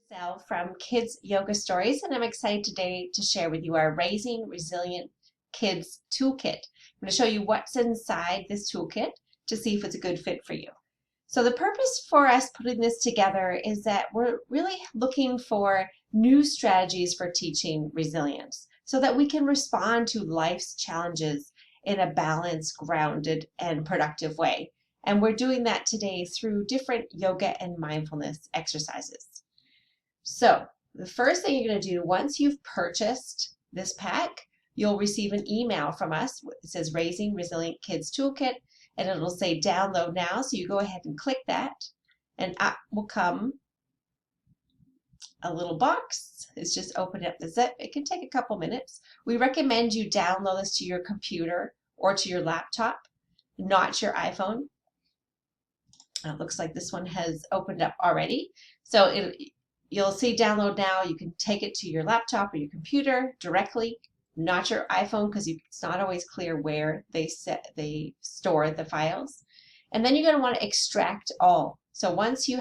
Sal from Kids Yoga Stories, and I'm excited today to share with you our Raising Resilient Kids Toolkit. I'm going to show you what's inside this toolkit to see if it's a good fit for you. So the purpose for us putting this together is that we're really looking for new strategies for teaching resilience so that we can respond to life's challenges in a balanced, grounded, and productive way. And we're doing that today through different yoga and mindfulness exercises. So the first thing you're going to do once you've purchased this pack, you'll receive an email from us. It says Raising Resilient Kids Toolkit, and it'll say download now. So you go ahead and click that, and up will come a little box. It's just open up the zip. It can take a couple minutes. We recommend you download this to your computer or to your laptop, not your iPhone. It looks like this one has opened up already. So you'll see download now. You can take it to your laptop or your computer directly, not your iPhone, because it's not always clear where they store the files. And then you're going to want to extract all. So once you've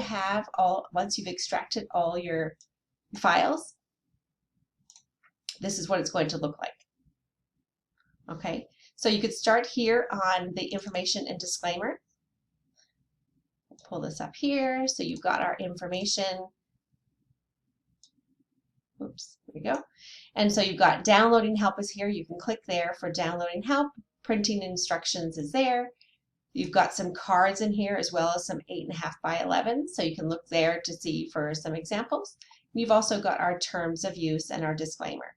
extracted all your files, this is what it's going to look like. Okay, so you could start here on the information and disclaimer. Pull this up here. So you've got our information. Oops, there we go. And so you've got downloading help is here. You can click there for downloading help. Printing instructions is there. You've got some cards in here as well as some 8.5 by 11. So you can look there to see for some examples. You've also got our terms of use and our disclaimer.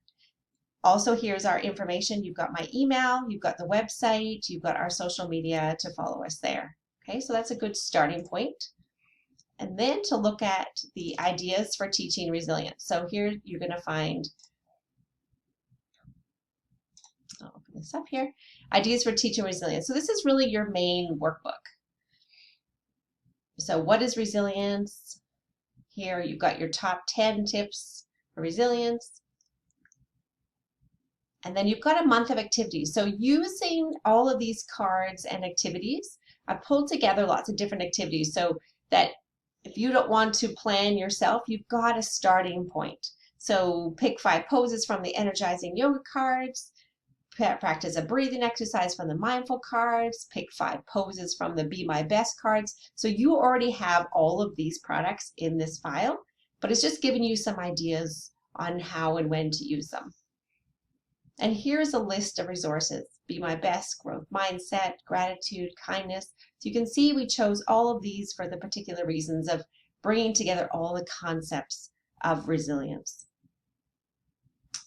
Also, here's our information. You've got my email, you've got the website, you've got our social media to follow us there. Okay, so that's a good starting point. And then to look at the ideas for teaching resilience. So here you're going to find, I'll open this up here, ideas for teaching resilience. So this is really your main workbook. So what is resilience? Here you've got your top 10 tips for resilience. And then you've got a month of activities. So using all of these cards and activities, I pulled together lots of different activities so that if you don't want to plan yourself, you've got a starting point. So pick 5 poses from the energizing yoga cards, practice a breathing exercise from the mindful cards, pick 5 poses from the Be My Best cards. So you already have all of these products in this file, but it's just giving you some ideas on how and when to use them. And here's a list of resources: Be My Best, Growth Mindset, Gratitude, Kindness. So you can see we chose all of these for the particular reasons of bringing together all the concepts of resilience.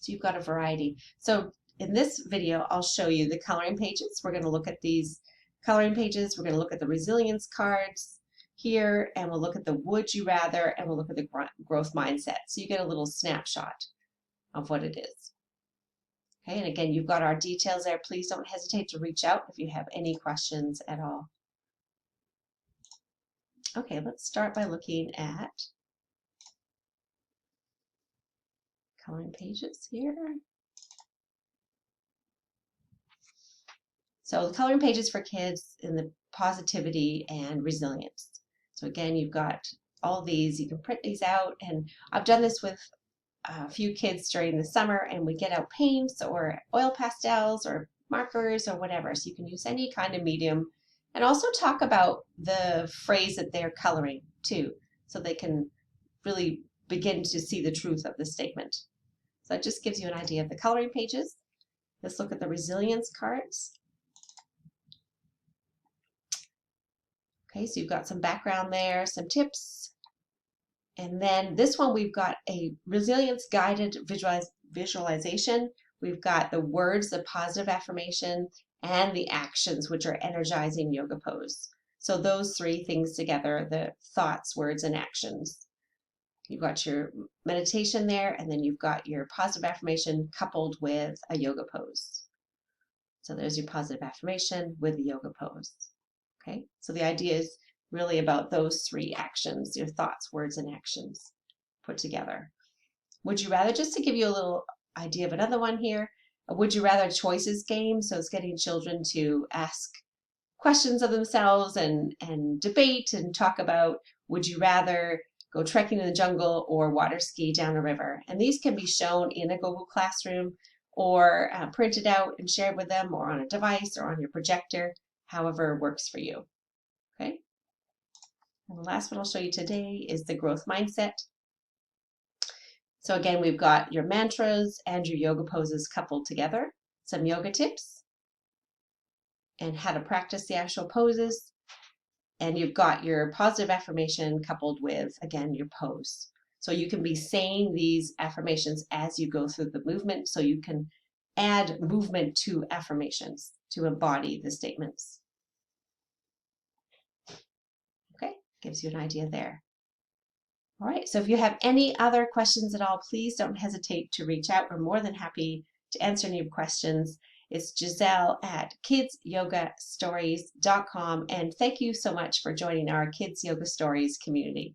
So you've got a variety. So in this video, I'll show you the coloring pages. We're going to look at these coloring pages. We're going to look at the resilience cards here, and we'll look at the would you rather, and we'll look at the growth mindset. So you get a little snapshot of what it is. Okay, and again, you've got our details there. Please don't hesitate to reach out if you have any questions at all. Okay, let's start by looking at coloring pages here. So the coloring pages for kids in the positivity and resilience. So again, you've got all these. You can print these out, and I've done this with a few kids during the summer, and we get out paints or oil pastels or markers or whatever. So you can use any kind of medium, and also talk about the phrase that they're coloring too, so they can really begin to see the truth of the statement. So that just gives you an idea of the coloring pages. Let's look at the resilience cards. Okay, so you've got some background there, some tips. And then this one, we've got a resilience guided visualization. We've got the words, the positive affirmation, and the actions, which are energizing yoga pose. So those 3 things together, the thoughts, words, and actions. You've got your meditation there, and then you've got your positive affirmation coupled with a yoga pose. So there's your positive affirmation with the yoga pose. Okay, so the idea is really about those 3 actions, your thoughts, words, and actions put together. Would you rather, just to give you a little idea of another one here, a would you rather choices game. So it's getting children to ask questions of themselves and debate and talk about would you rather go trekking in the jungle, or water ski down a river. And these can be shown in a Google Classroom or printed out and shared with them, or on a device or on your projector, however works for you. Okay. And the last one I'll show you today is the growth mindset. So again, we've got your mantras and your yoga poses coupled together, some yoga tips, and how to practice the actual poses. And you've got your positive affirmation coupled with, again, your pose. So you can be saying these affirmations as you go through the movement, so you can add movement to affirmations to embody the statements. Okay, gives you an idea there. All right, so if you have any other questions at all, please don't hesitate to reach out. We're more than happy to answer any questions. It's Giselle at kidsyogastories.com, and thank you so much for joining our Kids Yoga Stories community.